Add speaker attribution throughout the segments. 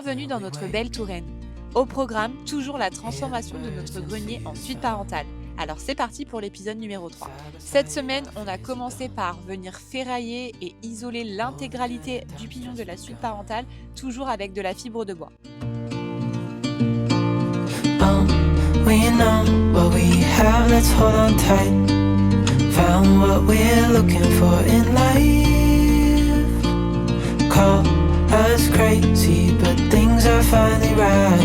Speaker 1: Bienvenue dans notre belle Touraine. Au programme, toujours la transformation de notre grenier en suite parentale. Alors c'est parti pour l'épisode numéro 3. Cette semaine, on a commencé par venir ferrailler et isoler l'intégralité du pignon de la suite parentale, toujours avec de la fibre de bois.
Speaker 2: We know what we have, let's hold on tight. Found what we're looking for in life. Call us crazy, but things are finally right.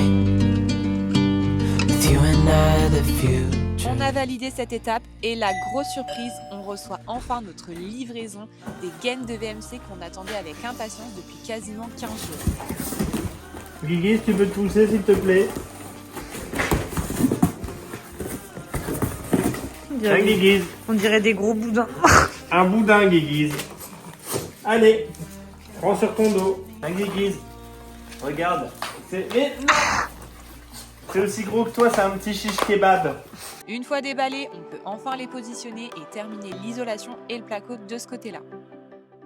Speaker 2: With you and I, the future.
Speaker 1: On a validé cette étape et la grosse surprise, on reçoit enfin notre livraison des gaines de VMC qu'on attendait avec impatience depuis quasiment 15 jours.
Speaker 3: Guigui, tu peux te pousser s'il te plaît?
Speaker 4: On dirait des gros boudins.
Speaker 3: Un boudin, Guiguise. Allez, prends sur ton dos. Un Guiguise. Regarde. Mais non, c'est aussi gros que toi, c'est un petit shish kebab.
Speaker 1: Une fois déballés, on peut enfin les positionner et terminer l'isolation et le placo de ce côté-là.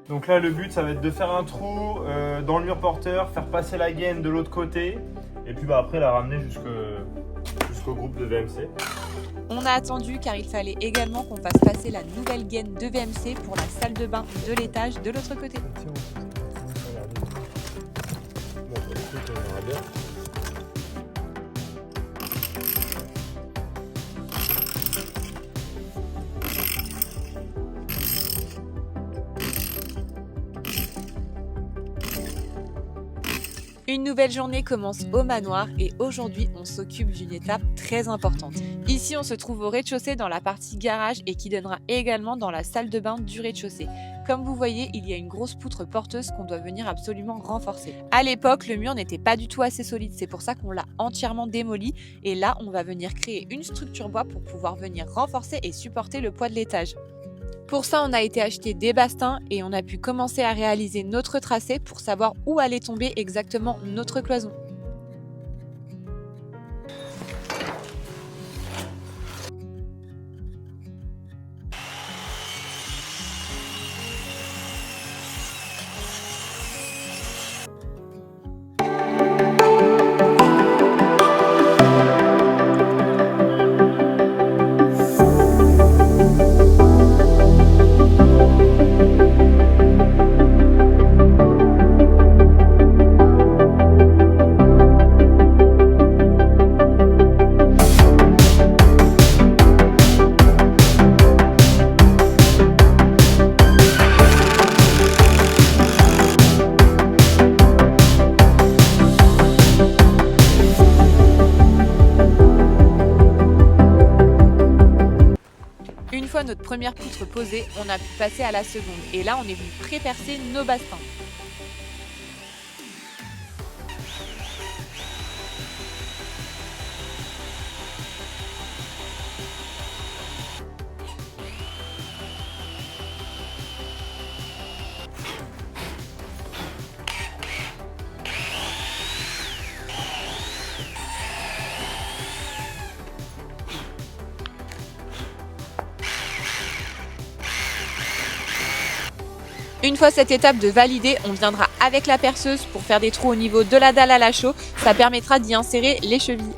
Speaker 3: Donc là, le but, ça va être de faire un trou dans le mur porteur, faire passer la gaine de l'autre côté, et puis après la ramener jusqu'au groupe de VMC.
Speaker 1: On a attendu car il fallait également qu'on fasse passer la nouvelle gaine de VMC pour la salle de bain de l'étage de l'autre côté. Une nouvelle journée commence au manoir et aujourd'hui on s'occupe d'une étape très importante. Ici on se trouve au rez-de-chaussée dans la partie garage et qui donnera également dans la salle de bain du rez-de-chaussée. Comme vous voyez, il y a une grosse poutre porteuse qu'on doit venir absolument renforcer. À l'époque, le mur n'était pas du tout assez solide, c'est pour ça qu'on l'a entièrement démoli et là on va venir créer une structure bois pour pouvoir venir renforcer et supporter le poids de l'étage. Pour ça, on a été acheter des bastings et on a pu commencer à réaliser notre tracé pour savoir où allait tomber exactement notre cloison. Une fois notre première poutre posée, on a pu passer à la seconde et là on est venu pré-percer nos bastings. Une fois cette étape de validée, on viendra avec la perceuse pour faire des trous au niveau de la dalle à la chaux. Ça permettra d'y insérer les chevilles.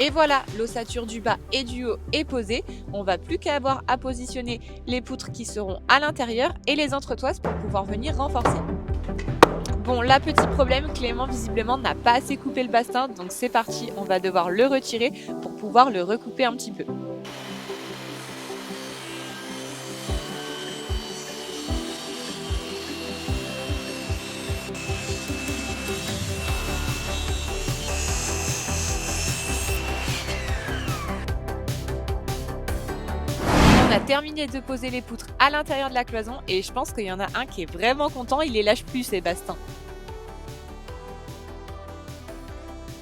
Speaker 1: Et voilà, l'ossature du bas et du haut est posée. On va plus qu'à avoir à positionner les poutres qui seront à l'intérieur et les entretoises pour pouvoir venir renforcer. Bon, là, petit problème, Clément visiblement n'a pas assez coupé le bastin, donc c'est parti, on va devoir le retirer pour pouvoir le recouper un petit peu. On a terminé de poser les poutres à l'intérieur de la cloison et je pense qu'il y en a un qui est vraiment content, il les lâche plus ces bastings.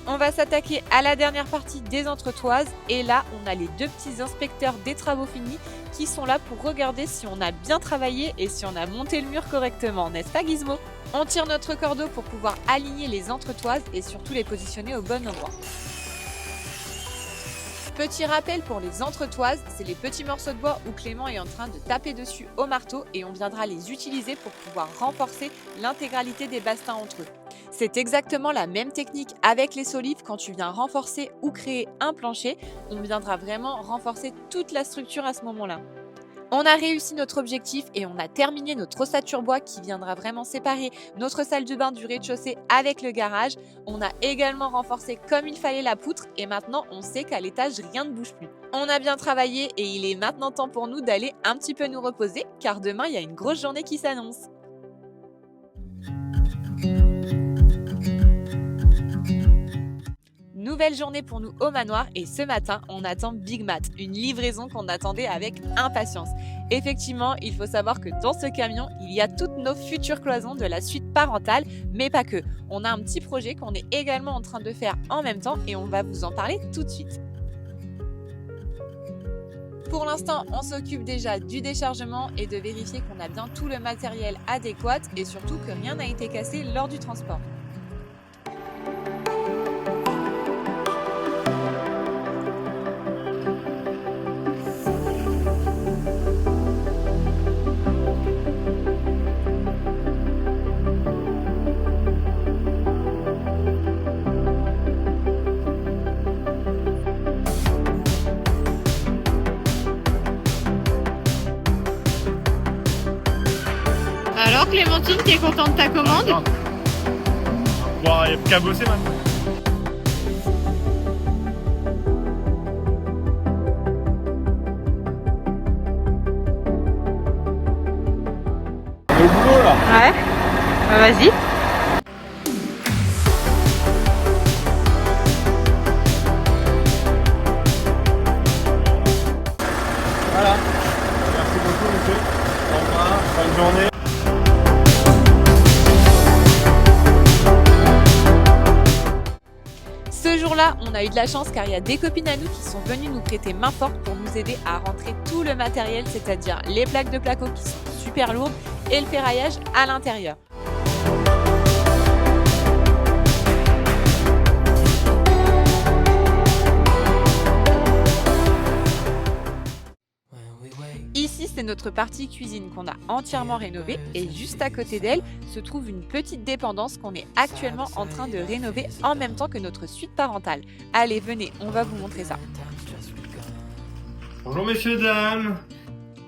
Speaker 1: On va s'attaquer à la dernière partie des entretoises et là on a les deux petits inspecteurs des travaux finis qui sont là pour regarder si on a bien travaillé et si on a monté le mur correctement, n'est-ce pas Gizmo ? On tire notre cordeau pour pouvoir aligner les entretoises et surtout les positionner au bon endroit. Petit rappel pour les entretoises, c'est les petits morceaux de bois où Clément est en train de taper dessus au marteau et on viendra les utiliser pour pouvoir renforcer l'intégralité des bastings entre eux. C'est exactement la même technique avec les solives quand tu viens renforcer ou créer un plancher, on viendra vraiment renforcer toute la structure à ce moment-là. On a réussi notre objectif et on a terminé notre ossature bois qui viendra vraiment séparer notre salle de bain du rez-de-chaussée avec le garage. On a également renforcé comme il fallait la poutre et maintenant on sait qu'à l'étage rien ne bouge plus. On a bien travaillé et il est maintenant temps pour nous d'aller un petit peu nous reposer car demain il y a une grosse journée qui s'annonce. Nouvelle journée pour nous au manoir et ce matin, on attend Big Mat, une livraison qu'on attendait avec impatience. Effectivement, il faut savoir que dans ce camion, il y a toutes nos futures cloisons de la suite parentale, mais pas que. On a un petit projet qu'on est également en train de faire en même temps et on va vous en parler tout de suite. Pour l'instant, on s'occupe déjà du déchargement et de vérifier qu'on a bien tout le matériel adéquat et surtout que rien n'a été cassé lors du transport.
Speaker 4: Alors Clémentine, t'es contente de ta commande?
Speaker 3: Bon, il n'y a plus qu'à bosser maintenant. Le boulot là.
Speaker 4: Ouais. Bah, vas-y.
Speaker 3: Voilà. Merci beaucoup monsieur. Au revoir. Bonne journée.
Speaker 1: Ce jour-là, on a eu de la chance car il y a des copines à nous qui sont venues nous prêter main forte pour nous aider à rentrer tout le matériel, c'est-à-dire les plaques de placo qui sont super lourdes et le ferraillage à l'intérieur. Ici, c'est notre partie cuisine qu'on a entièrement rénovée et juste à côté d'elle se trouve une petite dépendance qu'on est actuellement en train de rénover en même temps que notre suite parentale. Allez, venez, on va vous montrer ça.
Speaker 3: Bonjour messieurs, dames.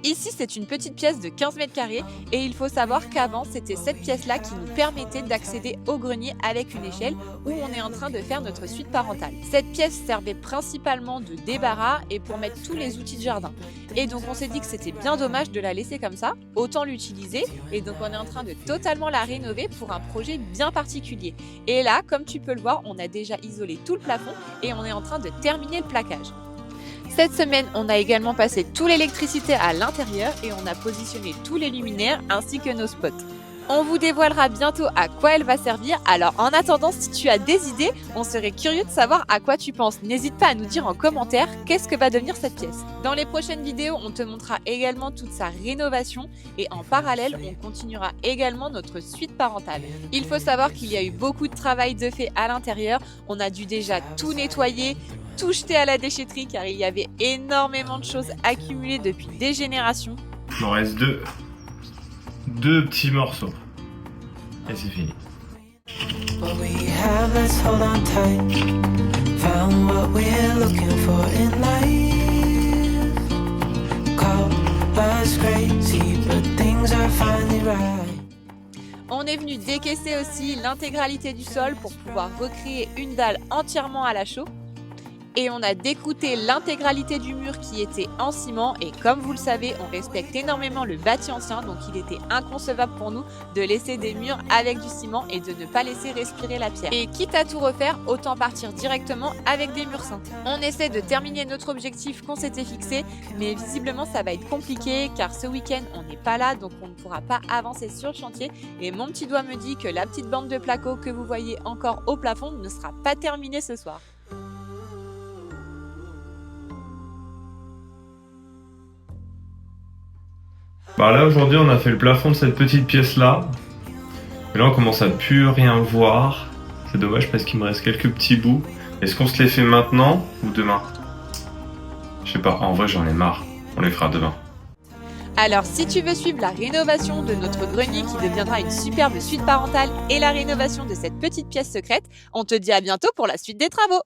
Speaker 1: Ici, c'est une petite pièce de 15 mètres carrés et il faut savoir qu'avant, c'était cette pièce-là qui nous permettait d'accéder au grenier avec une échelle où on est en train de faire notre suite parentale. Cette pièce servait principalement de débarras et pour mettre tous les outils de jardin. Et donc, on s'est dit que c'était bien dommage de la laisser comme ça, autant l'utiliser. Et donc, on est en train de totalement la rénover pour un projet bien particulier. Et là, comme tu peux le voir, on a déjà isolé tout le plafond et on est en train de terminer le plaquage. Cette semaine, on a également passé toute l'électricité à l'intérieur et on a positionné tous les luminaires ainsi que nos spots. On vous dévoilera bientôt à quoi elle va servir, alors en attendant, si tu as des idées, on serait curieux de savoir à quoi tu penses. N'hésite pas à nous dire en commentaire qu'est-ce que va devenir cette pièce. Dans les prochaines vidéos, on te montrera également toute sa rénovation et en parallèle, on continuera également notre suite parentale. Il faut savoir qu'il y a eu beaucoup de travail de fait à l'intérieur, on a dû déjà tout nettoyer, tout jeter à la déchetterie car il y avait énormément de choses accumulées depuis des générations.
Speaker 3: Il m'en reste deux petits morceaux. Et c'est fini.
Speaker 2: What we have, let's hold on tight. Found what we're looking for in life. Call us crazy, but things are finally right.
Speaker 1: On est venu décaisser aussi l'intégralité du sol pour pouvoir recréer une dalle entièrement à la chaux. Et on a découté l'intégralité du mur qui était en ciment et comme vous le savez, on respecte énormément le bâti ancien, donc il était inconcevable pour nous de laisser des murs avec du ciment et de ne pas laisser respirer la pierre. Et quitte à tout refaire, autant partir directement avec des murs sains. On essaie de terminer notre objectif qu'on s'était fixé, mais visiblement ça va être compliqué car ce week-end on n'est pas là, donc on ne pourra pas avancer sur le chantier et mon petit doigt me dit que la petite bande de placo que vous voyez encore au plafond ne sera pas terminée ce soir.
Speaker 3: Bah là aujourd'hui on a fait le plafond de cette petite pièce là.
Speaker 5: là, on commence à plus rien voir. C'est dommage parce qu'il me reste quelques petits bouts. Est-ce qu'on se les fait maintenant ou demain? Je sais pas, en vrai j'en ai marre. On les fera demain.
Speaker 1: Alors, si tu veux suivre la rénovation de notre grenier qui deviendra une superbe suite parentale et la rénovation de cette petite pièce secrète, on te dit à bientôt pour la suite des travaux.